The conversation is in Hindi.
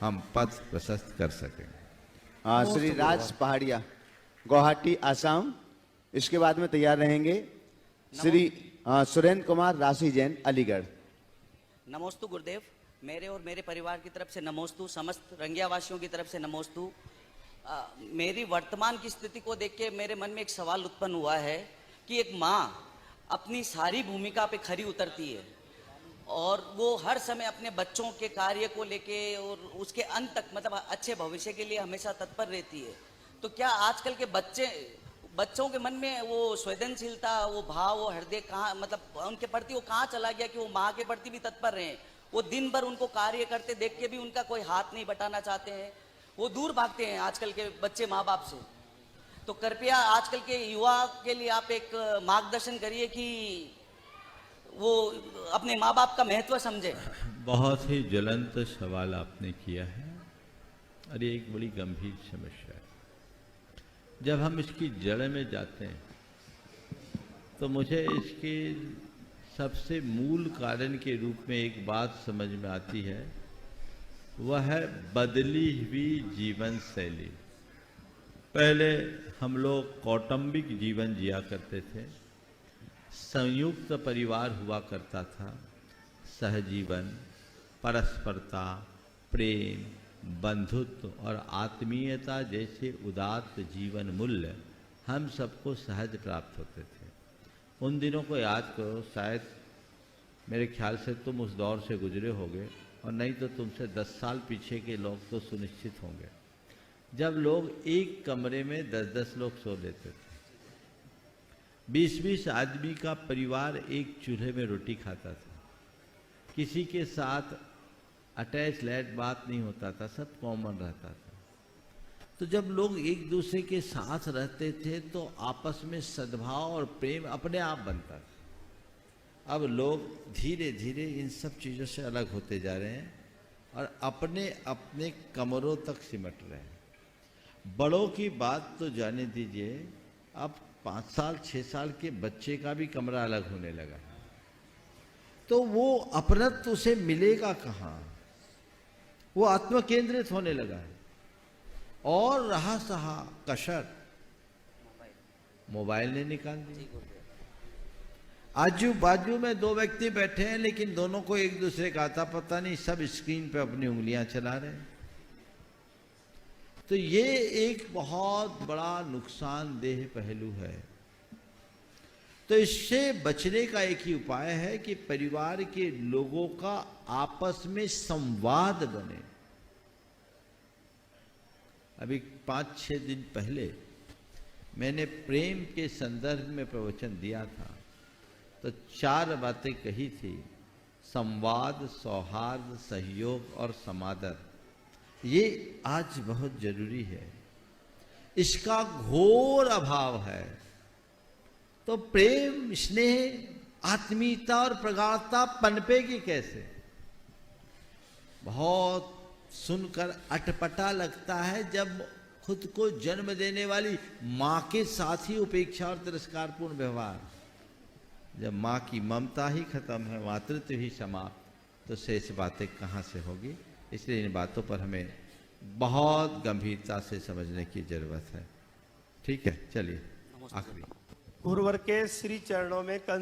हम पथ प्रशस्त कर सकें। श्री राज पहाड़िया, गुवाहाटी, आसाम। इसके बाद में तैयार रहेंगे श्री सुरेंद्र कुमार राशि जैन, अलीगढ़। नमोस्तु गुरुदेव। मेरे और मेरे परिवार की तरफ से नमोस्तु, समस्त रंगिया वासियों की तरफ से नमोस्तु। मेरी वर्तमान की स्थिति को देख के मेरे मन में एक सवाल उत्पन्न हुआ है कि एक माँ अपनी सारी भूमिका पे खरी उतरती है और वो हर समय अपने बच्चों के कार्य को लेके और उसके अंत तक, मतलब अच्छे भविष्य के लिए हमेशा तत्पर रहती है। तो क्या आजकल के बच्चों के मन में वो संवेदनशीलता, वो भाव, वो हृदय कहाँ, मतलब उनके प्रति वो कहाँ चला गया कि वो माँ के प्रति भी तत्पर रहे? वो दिन भर उनको कार्य करते देख के भी उनका कोई हाथ नहीं बटाना चाहते हैं, वो दूर भागते हैं आजकल के बच्चे माँ बाप से। तो कृपया आजकल के युवा के लिए आप एक मार्गदर्शन करिए कि वो अपने माँ बाप का महत्व समझे। बहुत ही ज्वलंत सवाल आपने किया है और ये एक बड़ी गंभीर समस्या है। जब हम इसकी जड़ में जाते हैं तो मुझे इसके सबसे मूल कारण के रूप में एक बात समझ में आती है, वह है बदली हुई जीवन शैली। पहले हम लोग कौटुंबिक जीवन जिया करते थे, संयुक्त परिवार हुआ करता था, सहजीवन, परस्परता, प्रेम, बंधुत्व और आत्मीयता जैसे उदात्त जीवन मूल्य हम सबको सहज प्राप्त होते थे। उन दिनों को याद करो, शायद मेरे ख्याल से तुम उस दौर से गुजरे होगे और नहीं तो तुमसे 10 साल पीछे के लोग तो सुनिश्चित होंगे, जब लोग एक कमरे में 10-10 लोग सो लेते थे। 20-20 आदमी का परिवार एक चूल्हे में रोटी खाता था, किसी के साथ अटैच लैट बात नहीं होता था, सब कॉमन रहता था। तो जब लोग एक दूसरे के साथ रहते थे तो आपस में सद्भाव और प्रेम अपने आप बनता था। अब लोग धीरे धीरे इन सब चीज़ों से अलग होते जा रहे हैं और अपने अपने कमरों तक सिमट रहे हैं। बड़ों की बात तो जाने दीजिए, अब 5 साल 6 साल के बच्चे का भी कमरा अलग होने लगा है। तो वो अपनत्व उसे मिलेगा कहाँ? वो आत्म केंद्रित होने लगा है और रहा सहा कसर मोबाइल ने निकाल दिया। आजू बाजू में 2 व्यक्ति बैठे हैं लेकिन दोनों को एक दूसरे का आता पता नहीं, सब स्क्रीन पे अपनी उंगलियां चला रहे हैं। तो ये एक बहुत बड़ा नुकसानदेह पहलू है। तो इससे बचने का एक ही उपाय है कि परिवार के लोगों का आपस में संवाद बने। अभी 5-6 दिन पहले मैंने प्रेम के संदर्भ में प्रवचन दिया था, तो 4 बातें कही थी: संवाद, सौहार्द, सहयोग और समादर। ये आज बहुत जरूरी है, इसका घोर अभाव है। तो प्रेम, स्नेह, आत्मीयता और प्रगाढ़ता पनपेगी कैसे? बहुत सुनकर अटपटा लगता है जब खुद को जन्म देने वाली माँ के साथ ही उपेक्षा और तिरस्कारपूर्ण व्यवहार। जब माँ की ममता ही खत्म है, मातृत्व ही समाप्त, तो शेष बातें कहाँ से होगी? इसलिए इन बातों पर हमें बहुत गंभीरता से समझने की जरूरत है। ठीक है, चलिए आखिरी गुरुवर के श्री चरणों में कंस